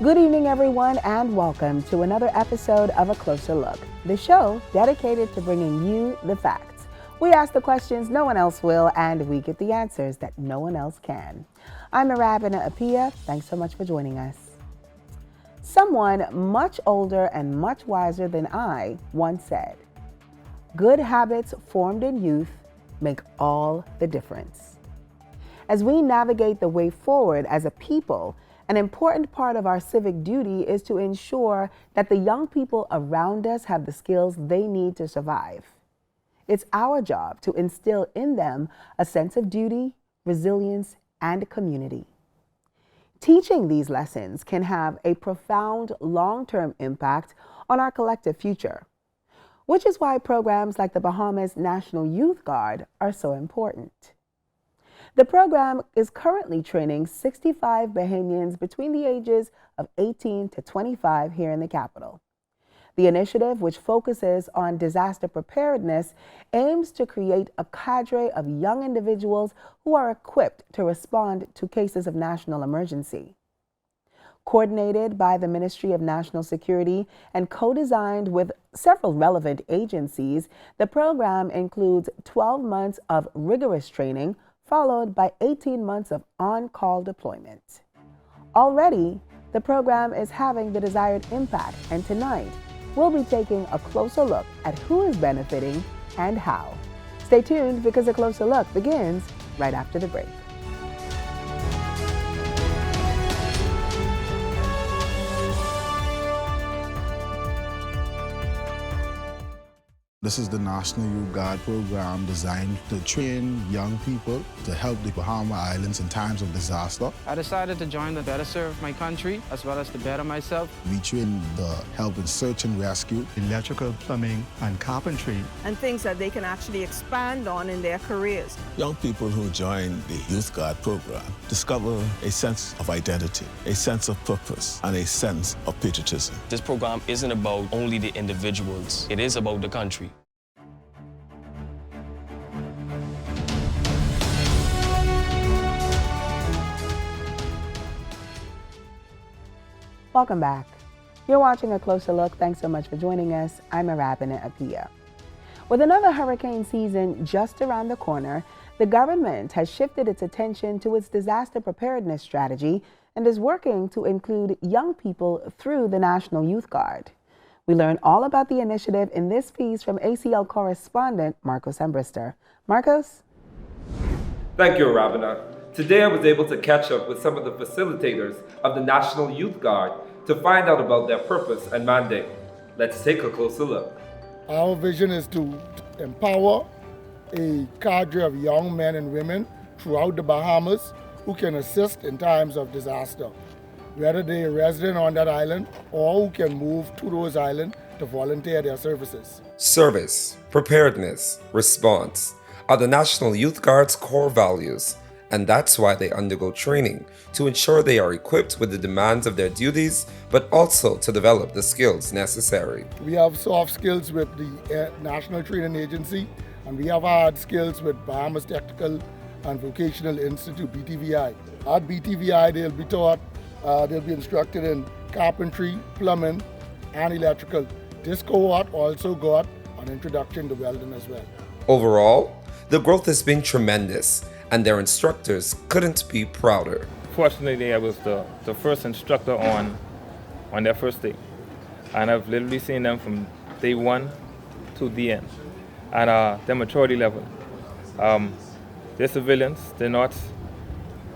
Good evening, everyone, and welcome to another episode of A Closer Look, the show dedicated to bringing you the facts. We ask the questions no one else will, and we get the answers that no one else can. I'm Arabina Apia. Thanks so much for joining us. Someone much older and much wiser than I once said, "Good habits formed in youth make all the difference." As we navigate the way forward as a people, an important part of our civic duty is to ensure that the young people around us have the skills they need to survive. It's our job to instill in them a sense of duty, resilience, and community. Teaching these lessons can have a profound long-term impact on our collective future, which is why programs like the Bahamas National Youth Guard are so important. The program is currently training 65 Bahamians between the ages of 18 to 25 here in the capital. The initiative, which focuses on disaster preparedness, aims to create a cadre of young individuals who are equipped to respond to cases of national emergency. Coordinated by the Ministry of National Security and co-designed with several relevant agencies, the program includes 12 months of rigorous training, followed by 18 months of on-call deployment. Already, the program is having the desired impact, and tonight, we'll be taking a closer look at who is benefiting and how. Stay tuned because A Closer Look begins right after the break. This is the National Youth Guard program designed to train young people to help the Bahama Islands in times of disaster. I decided to join to better serve my country as well as to better myself. We train the help in search and rescue, electrical, plumbing, and carpentry. And things that they can actually expand on in their careers. Young people who join the Youth Guard program discover a sense of identity, a sense of purpose, and a sense of patriotism. This program isn't about only the individuals. It is about the country. Welcome back. You're watching A Closer Look. Thanks so much for joining us. I'm Arabina Apia. With another hurricane season just around the corner, the government has shifted its attention to its disaster preparedness strategy and is working to include young people through the National Youth Guard. We learn all about the initiative in this piece from ACL correspondent Marcos Ambrister. Marcos? Thank you, Arabina. Today I was able to catch up with some of the facilitators of the National Youth Guard to find out about their purpose and mandate. Let's take a closer look. Our vision is to empower a cadre of young men and women throughout the Bahamas who can assist in times of disaster, whether they are resident on that island or who can move to those islands to volunteer their services. Service, preparedness, response are the National Youth Guard's core values, and that's why they undergo training to ensure they are equipped with the demands of their duties, but also to develop the skills necessary. We have soft skills with the National Training Agency, and we have hard skills with Bahamas Technical and Vocational Institute, BTVI. At BTVI, they'll be taught, they'll be instructed in carpentry, plumbing, and electrical. This cohort also got an introduction to welding as well. Overall, the growth has been tremendous, and their instructors couldn't be prouder. Fortunately, I was the first instructor on their first day. And I've literally seen them from day one to the end. And their maturity level. They're civilians, they're not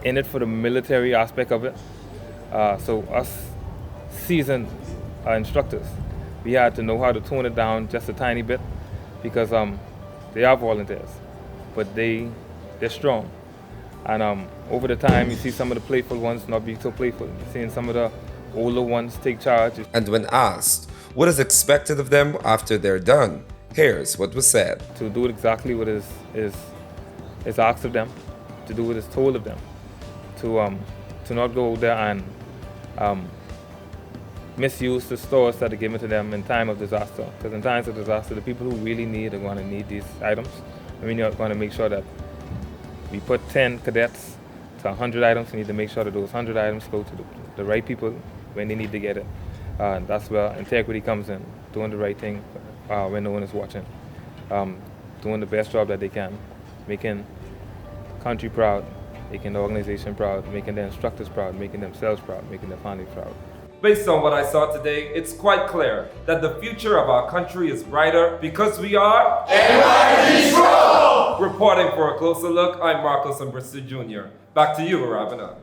in it for the military aspect of it. So us seasoned instructors, we had to know how to tone it down just a tiny bit because they are volunteers, but they're strong. And over the time, you see some of the playful ones not being so playful. You're seeing some of the older ones take charge. And when asked what is expected of them after they're done, here's what was said. To do exactly what is asked of them, to do what is told of them, to not go out there and misuse the stores that are given to them in time of disaster. Because in times of disaster, the people who really need are going to need these items. And we're going to make sure that we put 10 cadets to 100 items. We need to make sure that those 100 items go to the right people when they need to get it. That's where integrity comes in, doing the right thing when no one is watching, doing the best job that they can, making the country proud, making the organization proud, making the instructors proud, making themselves proud, making their family proud. Based on what I saw today, it's quite clear that the future of our country is brighter because we are NYPD Strong! Reporting for a closer look, I'm Marcos Umbrister Jr. Back to you, Ravana.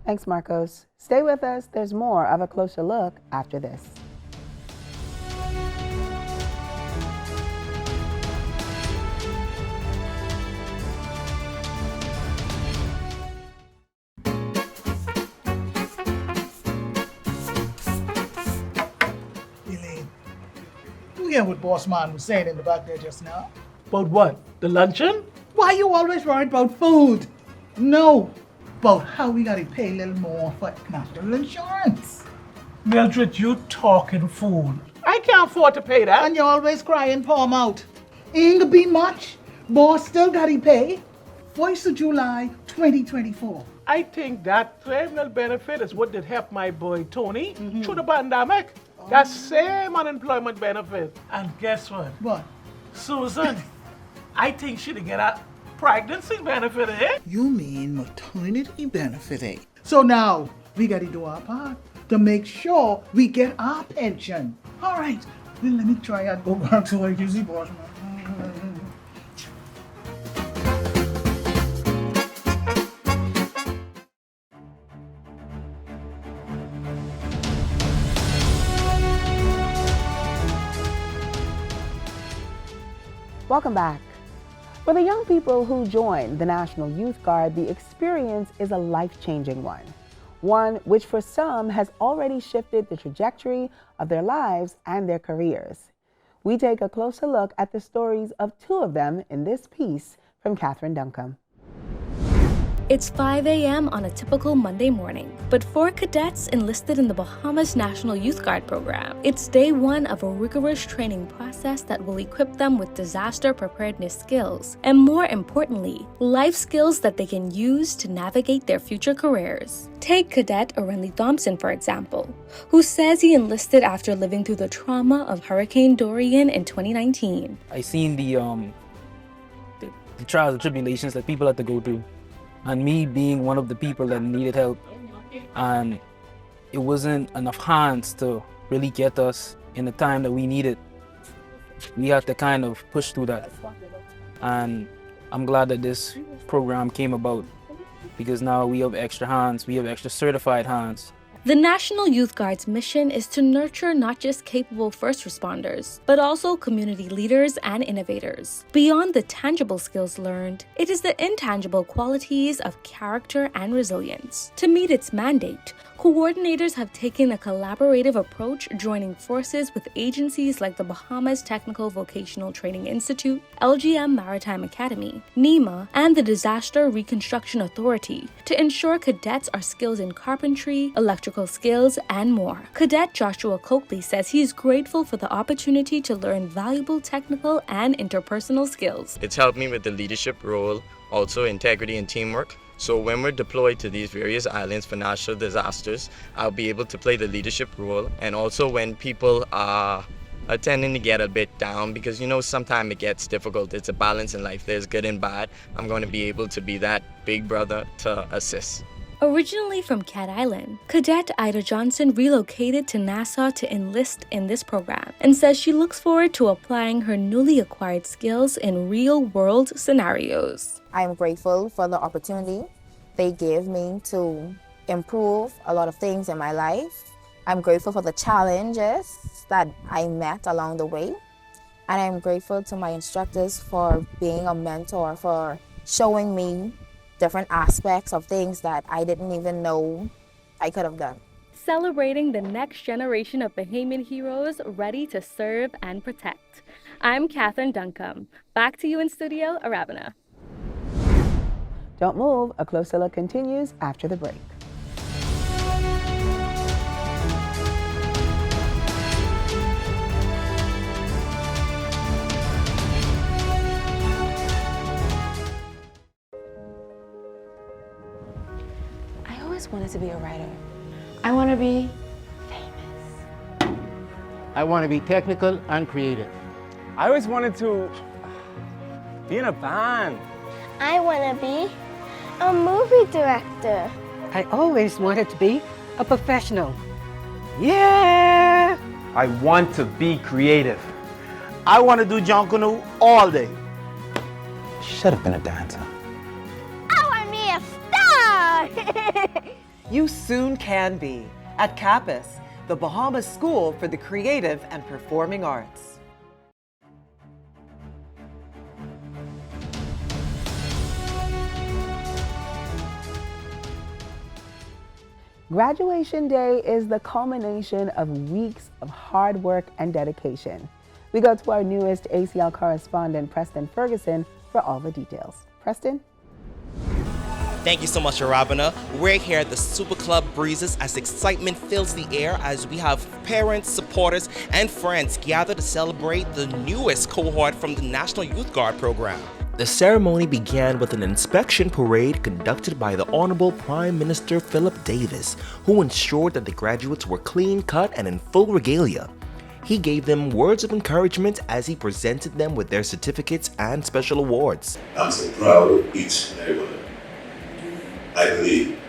Thanks, Marcos. Stay with us. There's more of a closer look after this. You hear what Boss Man was saying in the back there just now? About what? The luncheon? Why you always worried about food? No, about how we gotta pay a little more for national insurance. Mildred, you talking food. I can't afford to pay that. And you're always crying, palm out. Ain't gonna be much. Boss still gotta pay. 1st of July, 2024. I think that criminal benefit is what did help my boy Tony through the pandemic. That same unemployment benefit. And guess what? What? Susan, I think she'd get a pregnancy benefit, eh? You mean maternity benefit, eh? So now, we gotta do our part to make sure we get our pension. All right, then let me try and go back to ATC, boss. Welcome back. For the young people who join the National Youth Guard, the experience is a life-changing one which for some has already shifted the trajectory of their lives and their careers. We take a closer look at the stories of two of them in this piece from Catherine Duncombe. It's 5 a.m. on a typical Monday morning, but for cadets enlisted in the Bahamas National Youth Guard program, it's day one of a rigorous training process that will equip them with disaster preparedness skills, and more importantly, life skills that they can use to navigate their future careers. Take Cadet Orenly Thompson, for example, who says he enlisted after living through the trauma of Hurricane Dorian in 2019. I seen the trials and tribulations that people had to go through. And me being one of the people that needed help, and it wasn't enough hands to really get us in the time that we needed. We had to kind of push through that. And I'm glad that this program came about, because now we have extra hands, we have extra certified hands. The National Youth Guard's mission is to nurture not just capable first responders, but also community leaders and innovators. Beyond the tangible skills learned, it is the intangible qualities of character and resilience. To meet its mandate, coordinators have taken a collaborative approach, joining forces with agencies like the Bahamas Technical Vocational Training Institute, LGM Maritime Academy, NEMA, and the Disaster Reconstruction Authority to ensure cadets are skilled in carpentry, electrical skills, and more. Cadet Joshua Coakley says he is grateful for the opportunity to learn valuable technical and interpersonal skills. It's helped me with the leadership role, also integrity and teamwork. So when we're deployed to these various islands for natural disasters, I'll be able to play the leadership role. And also when people are tending to get a bit down, because sometimes it gets difficult. It's a balance in life. There's good and bad. I'm going to be able to be that big brother to assist. Originally from Cat Island, Cadet Ida Johnson relocated to Nassau to enlist in this program and says she looks forward to applying her newly acquired skills in real-world scenarios. I am grateful for the opportunity they gave me to improve a lot of things in my life. I'm grateful for the challenges that I met along the way. And I'm grateful to my instructors for being a mentor, for showing me different aspects of things that I didn't even know I could have done. Celebrating the next generation of Bahamian heroes ready to serve and protect. I'm Catherine Duncombe. Back to you in studio, Arabana. Don't move. A closer look continues after the break. Wanted to be a writer. I want to be I want to be technical and creative. I always wanted to be in a band. I want to be a movie director. I always wanted to be a professional. Yeah! I want to be creative. I want to do John Canoe all day. Should have been a dancer. I want to be a star! You soon can be at CAPAS, the Bahamas School for the Creative and Performing Arts. Graduation day is the culmination of weeks of hard work and dedication. We go to our newest ACL correspondent, Preston Ferguson, for all the details. Preston? Thank you so much, Arabana. We're here at the Super Club Breezes as excitement fills the air as we have parents, supporters, and friends gather to celebrate the newest cohort from the National Youth Guard program. The ceremony began with an inspection parade conducted by the Honorable Prime Minister Philip Davis, who ensured that the graduates were clean-cut and in full regalia. He gave them words of encouragement as he presented them with their certificates and special awards. I'm so proud of each and every one of them. I believe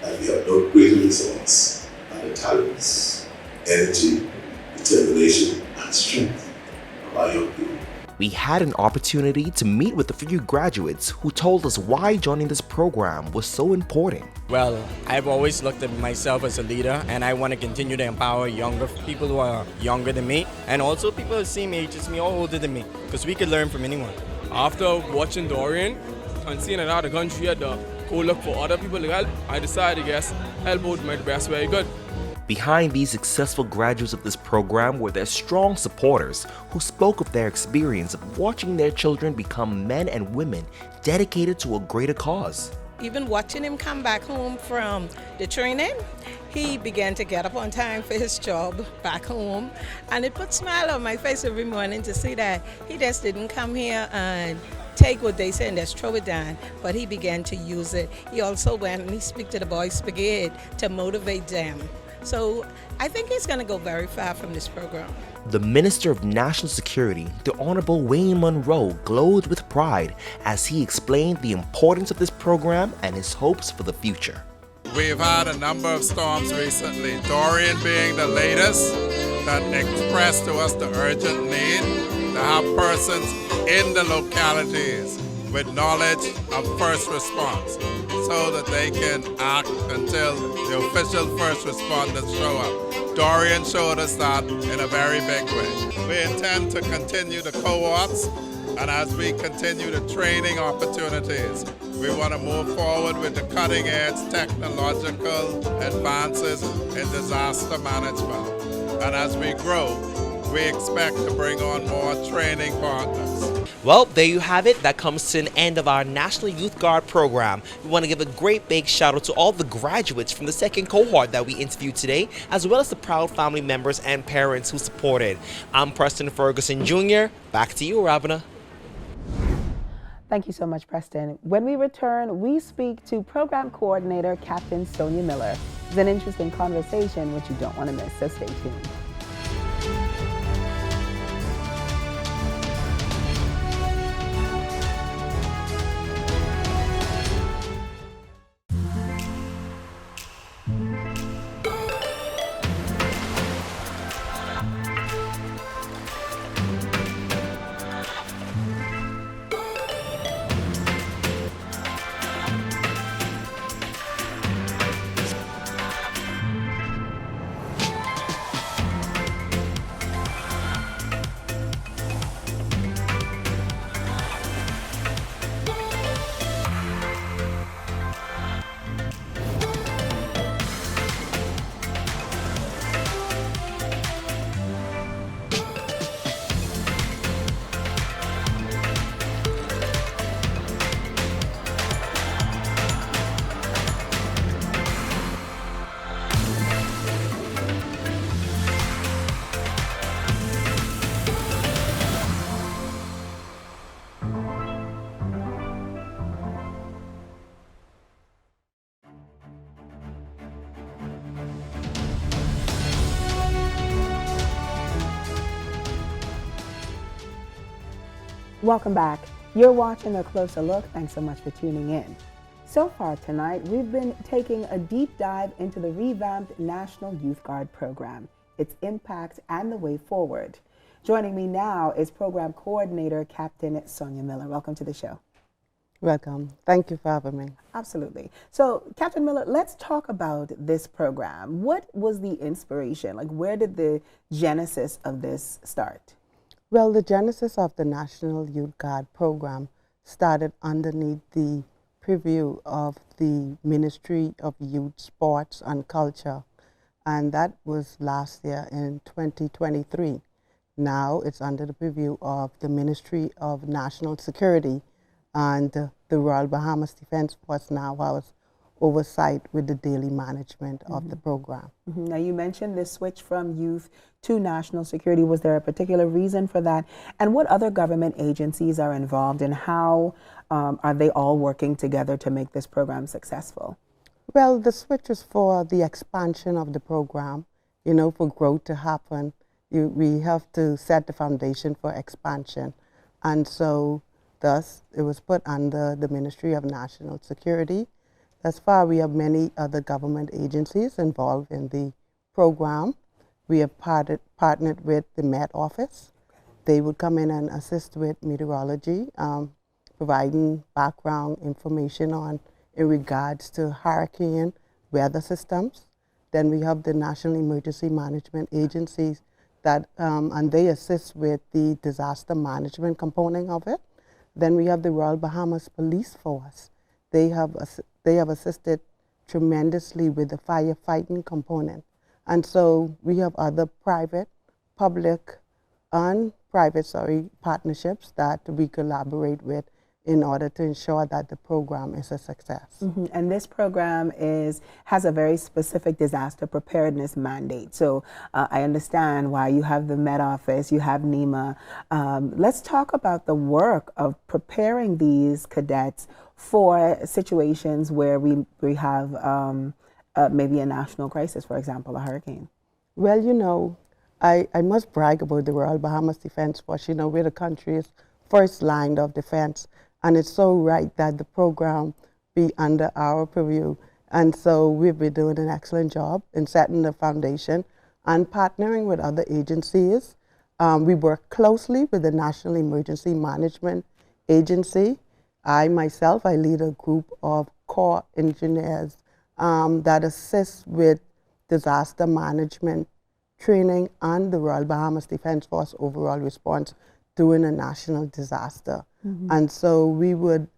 that we have no greater resource than the talents, energy, determination, and strength of our young people. We had an opportunity to meet with a few graduates who told us why joining this program was so important. Well, I've always looked at myself as a leader, and I want to continue to empower younger people who are younger than me, and also people the same age as me or older than me, because we could learn from anyone. After watching Dorian and seeing another country had to go look for other people to help, I decided to help out my best way I could. Behind these successful graduates of this program were their strong supporters who spoke of their experience of watching their children become men and women dedicated to a greater cause. Even watching him come back home from the training, he began to get up on time for his job back home, and it put a smile on my face every morning to see that he just didn't come here and take what they say and just throw it down, but he began to use it. He also went and he spoke to the Boys Brigade to motivate them. So I think he's going to go very far from this program. The Minister of National Security, the Honorable Wayne Monroe, glowed with pride as he explained the importance of this program and his hopes for the future. We've had a number of storms recently, Dorian being the latest, that expressed to us the urgent need to have persons in the localities with knowledge of first response so that they can act until the official first responders show up. Dorian showed us that in a very big way. We intend to continue the cohorts, and as we continue the training opportunities, we want to move forward with the cutting edge technological advances in disaster management. And as we grow, we expect to bring on more training partners. Well, there you have it. That comes to an end of our National Youth Guard program. We want to give a great big shout out to all the graduates from the second cohort that we interviewed today, as well as the proud family members and parents who supported. I'm Preston Ferguson Jr. Back to you, Rabina. Thank you so much, Preston. When we return, we speak to Program Coordinator Captain Sonia Miller. It's an interesting conversation which you don't want to miss, so stay tuned. Welcome back. You're watching A Closer Look. Thanks so much for tuning in. So far tonight, we've been taking a deep dive into the revamped National Youth Guard program, its impact, and the way forward. Joining me now is Program Coordinator Captain Sonia Miller. Welcome to the show. Welcome. Thank you for having me. Absolutely. So, Captain Miller, let's talk about this program. What was the inspiration? Like, where did the genesis of this start? Well, the genesis of the National Youth Guard program started underneath the preview of the Ministry of Youth, Sports and Culture, and that was last year in 2023. Now it's under the preview of the Ministry of National Security, and the Royal Bahamas Defense Force now has oversight with the daily management of the program. Now, you mentioned this switch from youth to national security. Was there a particular reason for that? And what other government agencies are involved, and how are they all working together to make this program successful? Well, the switch is for the expansion of the program. You know, for growth to happen, we have to set the foundation for expansion. And so, thus, it was put under the Ministry of National Security. Thus far, we have many other government agencies involved in the program. We have partnered with the Met Office. They would come in and assist with meteorology, providing background information in regards to hurricane weather systems. Then we have the National Emergency Management Agencies and they assist with the disaster management component of it. Then we have the Royal Bahamas Police Force. They have assisted tremendously with the firefighting component. And so we have other public and private partnerships that we collaborate with in order to ensure that the program is a success. And this program has a very specific disaster preparedness mandate. So I understand why you have the Met Office, you have NEMA. Let's talk about the work of preparing these cadets for situations where we have maybe a national crisis, for example, a hurricane. Well, you know, I must brag about the Royal Bahamas Defense Force. You know, we're the country's first line of defense. And it's so right that the program be under our purview. And so we've been doing an excellent job in setting the foundation and partnering with other agencies. We work closely with the National Emergency Management Agency. I lead a group of core engineers that assist with disaster management training and the Royal Bahamas Defense Force overall response during a national disaster. And so we would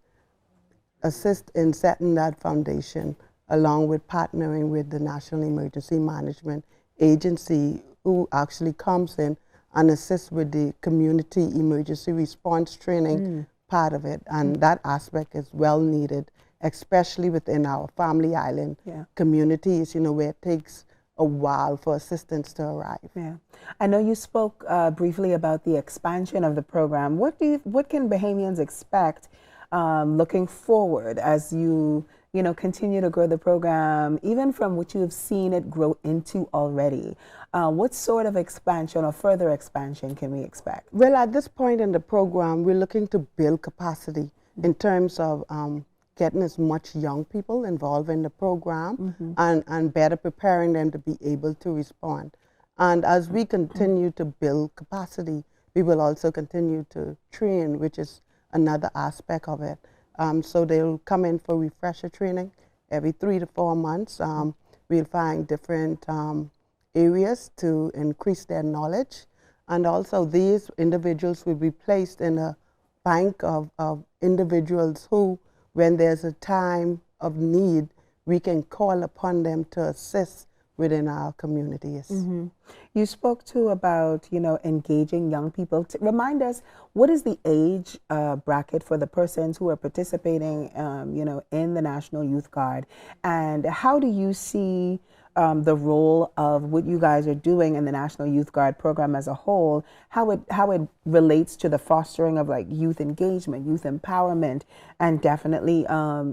assist in setting that foundation along with partnering with the National Emergency Management Agency, who actually comes in and assists with the community emergency response training part of it. And that aspect is well needed, especially within our Family Island communities, you know, where it takes a while for assistance to arrive. Yeah, I know you spoke briefly about the expansion of the program. What can Bahamians expect looking forward as you continue to grow the program, even from what you have seen it grow into already? What sort of expansion or further expansion can we expect? Well, at this point in the program, we're looking to build capacity in terms of getting as much young people involved in the program and better preparing them to be able to respond. And as we continue to build capacity, we will also continue to train, which is another aspect of it. So they'll come in for refresher training every 3 to 4 months. We'll find different areas to increase their knowledge. And also these individuals will be placed in a bank of individuals who, when there's a time of need, we can call upon them to assist within our communities. You spoke too about, engaging young people. Remind us, what is the age bracket for the persons who are participating, in the National Youth Guard? And how do you see the role of what you guys are doing in the National Youth Guard program as a whole, how it relates to the fostering of youth engagement, youth empowerment, and definitely,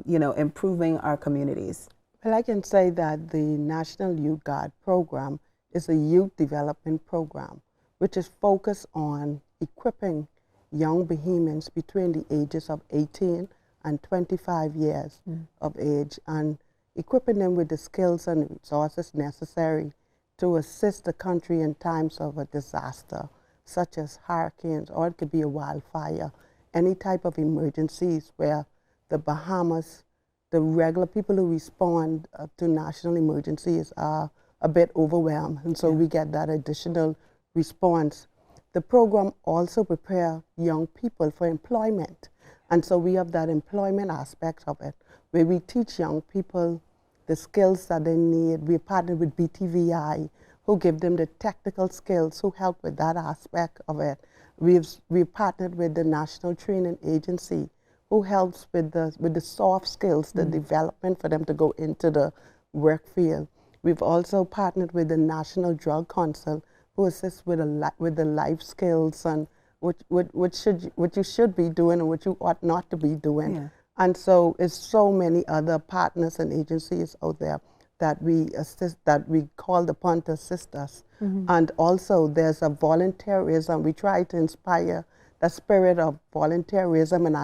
improving our communities? Well, I can say that the National Youth Guard program is a youth development program, which is focused on equipping young Bahamians between the ages of 18 and 25 years of age, and equipping them with the skills and resources necessary to assist the country in times of a disaster, such as hurricanes, or it could be a wildfire, any type of emergencies where the Bahamas, the regular people who respond to national emergencies are a bit overwhelmed, and so we get that additional response. The program also prepares young people for employment, and so we have that employment aspect of it, where we teach young people the skills that they need. We partnered with BTVI, who give them the technical skills, who help with that aspect of it. We've partnered with the National Training Agency, who helps with the soft skills, the development for them to go into the work field. We've also partnered with the National Drug Council, who assists with the life skills and what you should be doing and what you ought not to be doing. Yeah. And so it's so many other partners and agencies out there that we assist, that we called upon to assist us. And also there's a volunteerism. We try to inspire the spirit of volunteerism in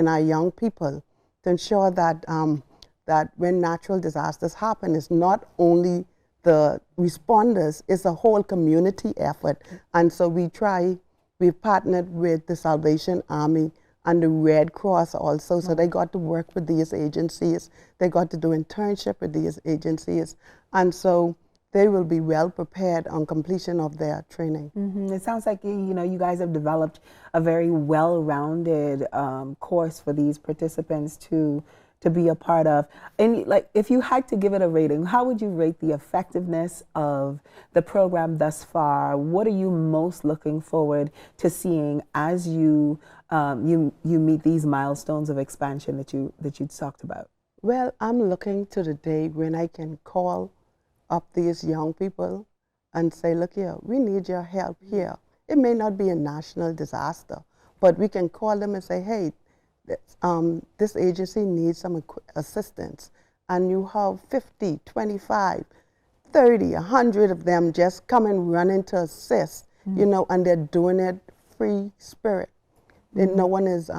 our young people, to ensure that that when natural disasters happen, it's not only the responders, it's a whole community effort. And so we've partnered with the Salvation Army and the Red Cross also, so they got to work with these agencies. They got to do internship with these agencies, and so they will be well prepared on completion of their training. It sounds like you guys have developed a very well-rounded course for these participants to be a part of. And like, if you had to give it a rating, how would you rate the effectiveness of the program thus far? What are you most looking forward to seeing as you meet these milestones of expansion that you talked about? Well, I'm looking to the day when I can call up these young people and say, look here, we need your help here. It may not be a national disaster, but we can call them and say, hey, this agency needs some assistance. And you have 50, 25, 30, 100 of them just come and running to assist, and they're doing it free spirit. No one is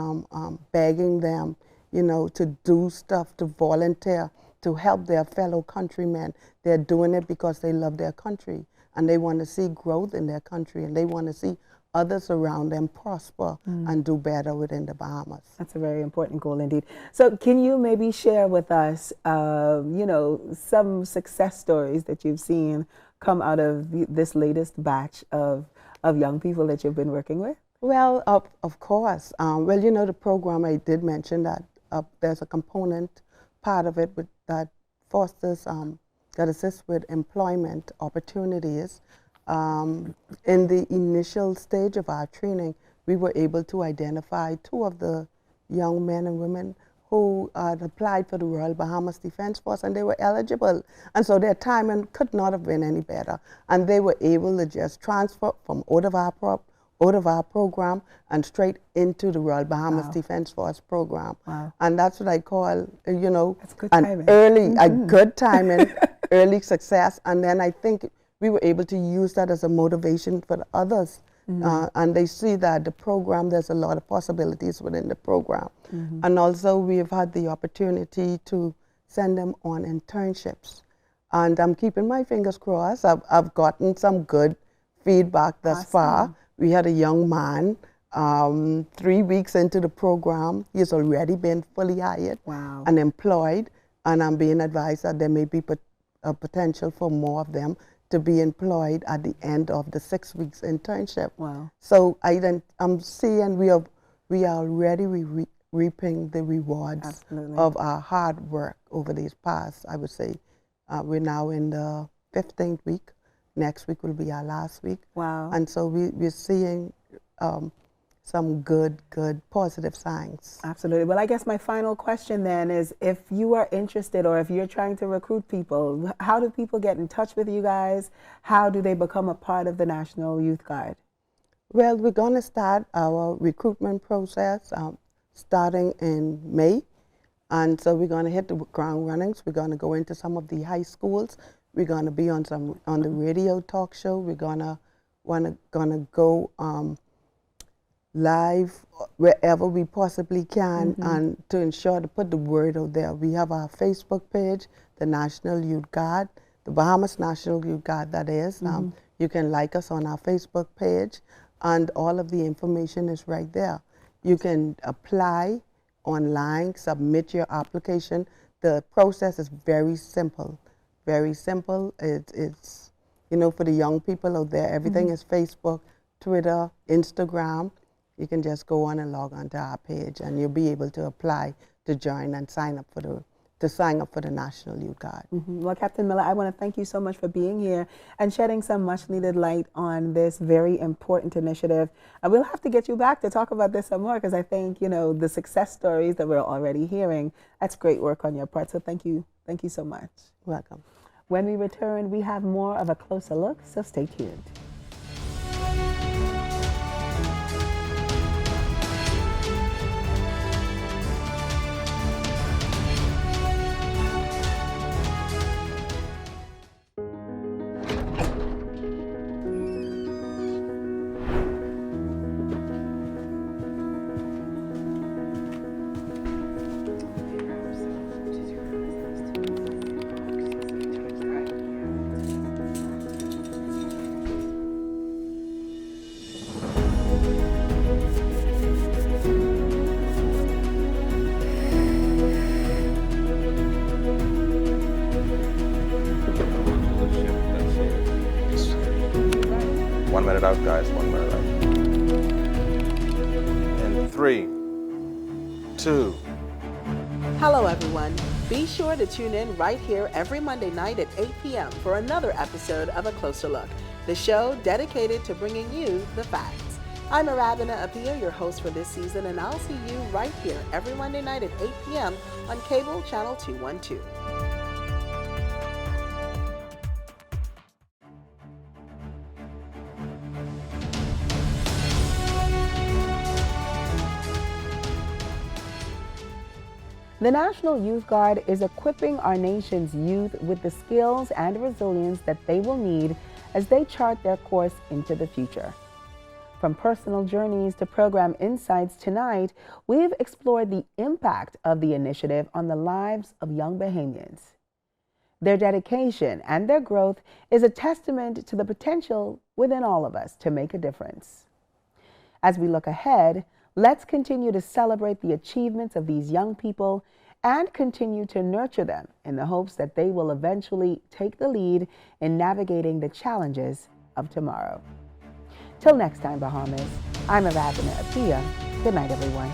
begging them, to do stuff, to volunteer, to help their fellow countrymen. They're doing it because they love their country and they want to see growth in their country, and they want to see others around them prosper and do better within the Bahamas. That's a very important goal indeed. So can you maybe share with us, some success stories that you've seen come out of this latest batch of young people that you've been working with? Well, of course. The program, I did mention that there's a component part of it that fosters, that assists with employment opportunities. In the initial stage of our training, we were able to identify 2 of the young men and women who had applied for the Royal Bahamas Defense Force, and they were eligible. And so their timing could not have been any better. And they were able to just transfer from out of our program and straight into the Royal Bahamas Defense Force program. Wow. And that's what I call, that's good an timing. early, a good timing, early success. And then I think we were able to use that as a motivation for the others. And they see that the program, there's a lot of possibilities within the program. And also we've had the opportunity to send them on internships. And I'm keeping my fingers crossed. I've gotten some good feedback thus far. We had a young man, 3 weeks into the program, he's already been fully hired and employed, and I'm being advised that there may be a potential for more of them to be employed at the end of the 6 weeks internship. Wow. So I'm seeing we are already reaping the rewards of our hard work over these past, I would say, we're now in the 15th week. Next week will be our last week. Wow. And so we're seeing some good, positive signs. Absolutely. Well, I guess my final question then is, if you are interested or if you're trying to recruit people, how do people get in touch with you guys? How do they become a part of the National Youth Guard? Well, we're going to start our recruitment process starting in May. And so we're going to hit the ground runnings. We're going to go into some of the high schools. We're going to be on the radio talk show. We're going to go live wherever we possibly can, and to ensure to put the word out there. We have our Facebook page, the National Youth Guard, the Bahamas National Youth Guard, that is. You can like us on our Facebook page, and all of the information is right there. You can apply online, submit your application. The process is very simple, very simple. It's you know, for the young people out there, everything is Facebook, Twitter, Instagram. You can just go on and log on to our page, and you'll be able to apply to join and sign up for the National Youth Guard. Well, Captain Miller, I want to thank you so much for being here and shedding some much-needed light on this very important initiative. We'll have to get you back to talk about this some more, because I think, you know, the success stories that we're already hearing, that's great work on your part. So thank you so much. Welcome. When we return, we have more of a closer look, so stay tuned. One minute out, guys. 1 minute out. And 3, 2. Hello, everyone. Be sure to tune in right here every Monday night at 8 p.m. for another episode of A Closer Look, the show dedicated to bringing you the facts. I'm Arabina Apia, your host for this season, and I'll see you right here every Monday night at 8 p.m. on cable channel 212. The National Youth Guard is equipping our nation's youth with the skills and resilience that they will need as they chart their course into the future. From personal journeys to program insights, tonight we've explored the impact of the initiative on the lives of young Bahamians. Their dedication and their growth is a testament to the potential within all of us to make a difference. As we look ahead, let's continue to celebrate the achievements of these young people and continue to nurture them in the hopes that they will eventually take the lead in navigating the challenges of tomorrow. Till next time, Bahamas, I'm Arabina Apia. Good night, everyone.